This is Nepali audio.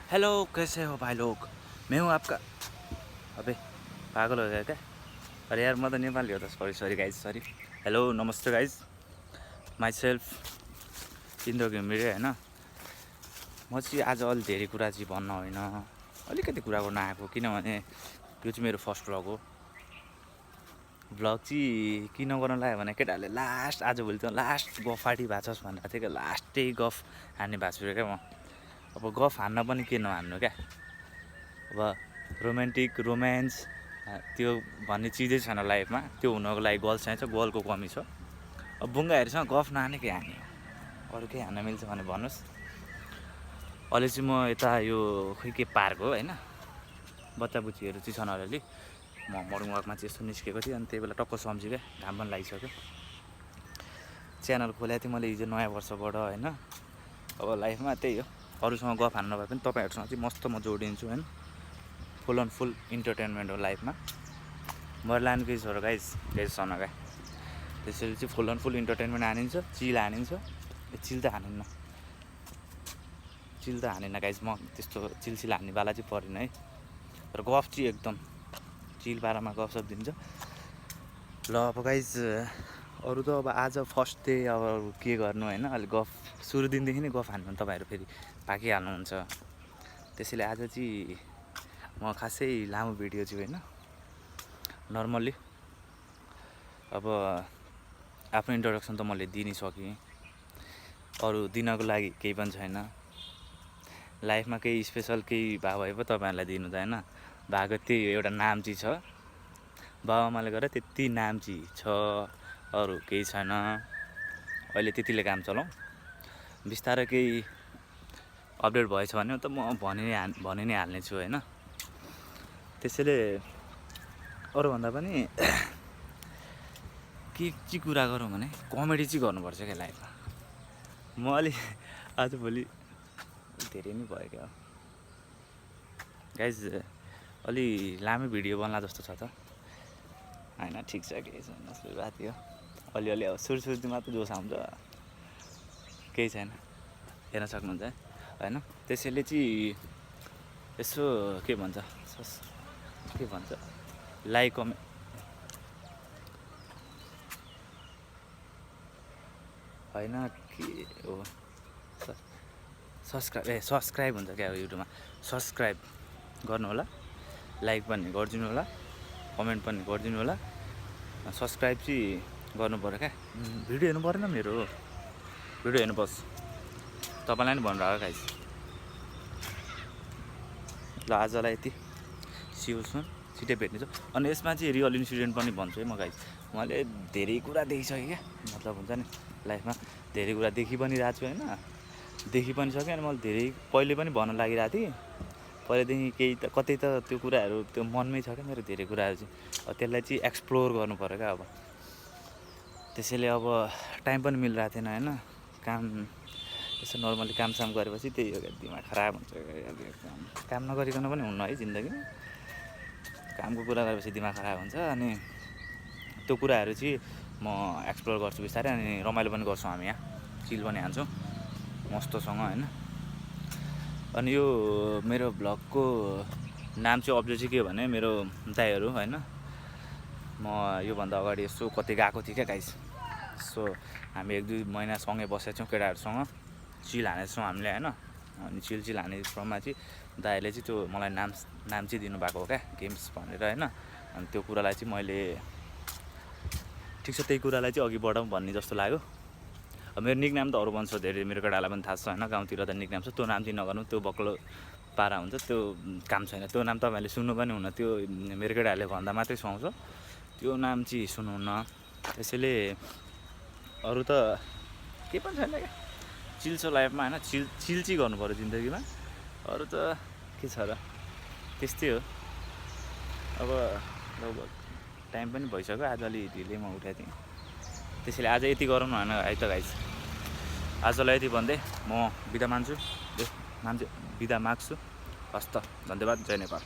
हेलो, कैसे हो भाई लोग? मैं हूँ आपका। अबे पागल हो गया क्या? अरे यार म त नेपाली हो त। Sorry guys, sorry. हेलो, नमस्ते guys. Myself Indra Ghimire होइन। म चाहिँ आज अलि धेरै कुरा चाहिँ भन्न होइन, अलिकति कुरा गर्न आएको, किनभने यो चाहिँ मेरो फर्स्ट भ्लग हो। भ्लग चाहिँ किन गर्न लाग्यो भने केटाहरूले लास्ट आजभोलि त लास्ट गफ पार्टी भएको छ भनेर थियो क्या। लास्टै गफ हान्ने भएको छु क्या म। अब गफ हान्न पनि के नहान्नु क्या। अब रोमान्स त्यो भन्ने चिजै छैन लाइफमा। त्यो हुनको लागि गर्ल चाहिन्छ, गर्लको कमी छ। अब बुङ्गाहरूसँग गफ नहाने के हान्ने हो? अरू केही हान्न मिल्छ भने भन्नुहोस्। अहिले चाहिँ म यता यो खोइ के पार्क हो होइन, बच्चा बुच्चीहरू चाहिँ छन् अलिअलि। म मर्निङ वाकमा चाहिँ यस्तो निस्केको थिएँ, अनि त्यही बेला टक्क सम्झेँ क्या, घाम पनि लागिसक्यो। च्यानल खोलेको थिएँ मैले हिजो नयाँ वर्षबाट होइन। अब लाइफमा त्यही हो, अरूसँग गफ हान्न भए पनि तपाईँहरूसँग चाहिँ मस्त म जोडिन्छु होइन। फुल अन फुल इन्टरटेनमेन्ट हो लाइफमा। मैले लानु केही छ र गाइस, केही छैन क्या। त्यसैले चाहिँ फुल अन फुल इन्टरटेनमेन्ट हानिन्छ, चिल हानिन्छ। चिल त हानिन्न गाइस। म त्यस्तो चिल हान्नेवाला चाहिँ परिनँ है। तर गफ चाहिँ एकदम चिल पारामा गफसप दिन्छ। ल अब गाइस, अरू त अब आज फर्स्ट डे, अब के गर्नु होइन। अलिक गफ सुरु दिनदेखि नै गफ हान्नु तपाईँहरू फेरि पाकिहाल्नुहुन्छ। त्यसैले आज चाहिँ म खासै लामो भिडियो चाहिँ होइन, नर्मल्ली अब आफ्नो इन्ट्रोडक्सन त मैले दिनै सकेँ। अरू दिनको लागि केही पनि छैन। लाइफमा केही स्पेसल केही भए पो तपाईँहरूलाई दिनु त होइन। भएको त्यही एउटा नाम चाहिँ छ, बाबाआमाले गरेर त्यति नाम चाहिँ छ, अरू केही छैन। अहिले त्यतिले काम चलाउँ। बिस्तारै केही अपडेट भएछ भने त म भनि नै हाल्ने छु होइन। त्यसैले अरूभन्दा पनि के चाहिँ कुरा गरौँ भने कमेडी चाहिँ गर्नुपर्छ क्या लाइफमा। म अलिक आजभोलि धेरै नै भयो क्या गाइज। अलि लामै भिडियो बन्ला जस्तो छ त होइन। ठिक छ, केही छैन, सुरुवात हो। अलिअलि अब सुरुमा त जोस आउँछ, केही छैन, हेर्न सक्नुहुन्छ होइन। त्यसैले चाहिँ यसो के भन्छ लाइक कमेन्ट होइन के हो, सब्सक्राइब हुन्छ क्या युट्युबमा। सब्सक्राइब गर्नु होला, लाइक पनि गरिदिनु होला, कमेन्ट पनि गरिदिनु होला। सब्सक्राइब चाहिँ गर्नु पऱ्यो क्या। भिडियो हेर्नु परेन मेरो, भिडियो हेर्नुपर्छ। तपाईँलाई नि भनिरहेको गाइस। ल आजलाई यति, सिउ सुन, छिटै भेट्ने छु। अनि यसमा चाहिँ रियल इन्सिडेन्ट पनि भन्छु है म गाइस। मैले धेरै कुरा देखिसकेँ क्या, मतलब हुन्छ नि लाइफमा धेरै कुरा देखि पनि रहेको छु होइन, देखि पनि सकेँ। अनि मैले धेरै पहिले पनि भन्न लागिरहेको थिएँ, पहिलेदेखि केही त कतै त त्यो कुराहरू त्यो मनमै छ क्या मेरो धेरै कुराहरू चाहिँ। त्यसलाई चाहिँ एक्सप्लोर गर्नु पऱ्यो क्या अब। त्यसैले अब टाइम पनि मिलिरहेको थिएन होइन। काम यसो नर्मली कामसाम गरेपछि त्यही हो क्या, दिमाग खराब हुन्छ। काम नगरिकन पनि हुन्न है जिन्दगीमा। कामको कुरा गरेपछि दिमाग खराब हुन्छ। अनि त्यो कुराहरू चाहिँ म एक्सप्लोर गर्छु बिस्तारै। अनि रमाइलो पनि गर्छौँ हामी यहाँ, चिल पनि हान्छौँ मस्तसँग होइन। अनि यो मेरो भ्लगको नाम चाहिँ अब्जेक्ट चाहिँ के हो भने, मेरो दाइहरू होइन, म योभन्दा अगाडि यसो कतै गएको थिएँ क्या गाइस। सो हामी 1-2 महिना सँगै बसेको छौँ केटाहरूसँग, चिल हानेको छौँ हामीले होइन। अनि चिल हाने क्रममा चाहिँ दाइहरूले चाहिँ त्यो मलाई नाम चाहिँ दिनुभएको हो क्या, गेम्स भनेर होइन। अनि त्यो कुरालाई चाहिँ मैले ठिक छ, त्यही कुरालाई चाहिँ अघि बढाउँ भन्ने जस्तो लाग्यो। मेरो निकनाम त अरू भन्छ धेरै, मेरो केटाहरूलाई पनि थाहा छ होइन। गाउँतिर त निकनाम छ, त्यो नाम चाहिँ नगर्नु, त्यो बक्लो पारा हुन्छ, त्यो काम छैन। त्यो नाम तपाईँहरूले सुन्नु पनि हुन्न, त्यो मेरो केटाहरूले भन्दा मात्रै सुहाउँछ, त्यो नाम चाहिँ सुन्नुहुन्न। त्यसैले अरू त केही पनि छैन क्या, चिल छ लाइफमा होइन। चिल चाहिँ गर्नु पऱ्यो जिन्दगीमा। अरू त के छ र, त्यस्तै हो। अब लगभग टाइम पनि भइसक्यो, आज अलि ढिलै म उठाएको थिएँ। त्यसैले आज यति गरौँ न होइन है त गाइस। आजलाई यति भन्दै म बिदा माग्छु। हस् त, धन्यवाद, जय नेपाल।